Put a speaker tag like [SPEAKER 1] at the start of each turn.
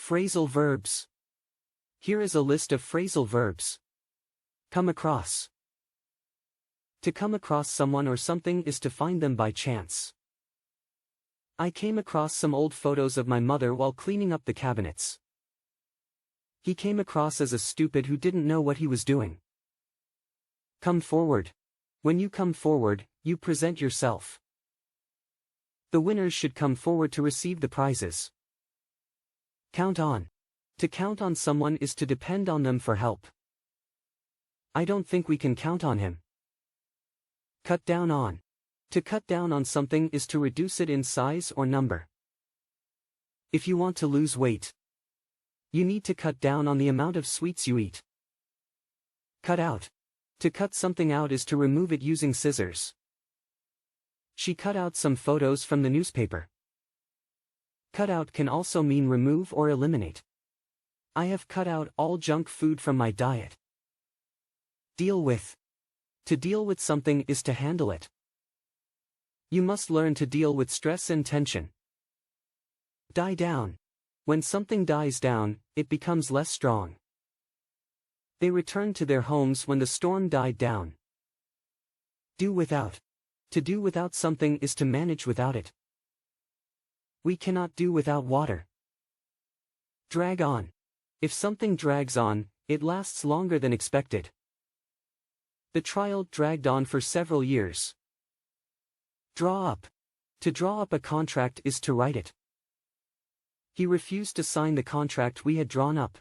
[SPEAKER 1] Phrasal verbs. Here is a list of phrasal verbs. Come across. To come across someone or something is to find them by chance. I came across some old photos of my mother while cleaning up the cabinets. He came across as a stupid who didn't know what he was doing. Come forward. When you come forward, you present yourself. The winners should come forward to receive the prizes. Count on. To count on someone is to depend on them for help. I don't think we can count on him. Cut down on. To cut down on something is to reduce it in size or number. If you want to lose weight, you need to cut down on the amount of sweets you eat. Cut out. To cut something out is to remove it using scissors. She cut out some photos from the newspaper. Cut out can also mean remove or eliminate. I have cut out all junk food from my diet. Deal with. To deal with something is to handle it. You must learn to deal with stress and tension. Die down. When something dies down, it becomes less strong. They returned to their homes when the storm died down. Do without. To do without something is to manage without it. We cannot do without water. Drag on. If something drags on, it lasts longer than expected. The trial dragged on for several years. Draw up. To draw up a contract is to write it. He refused to sign the contract we had drawn up.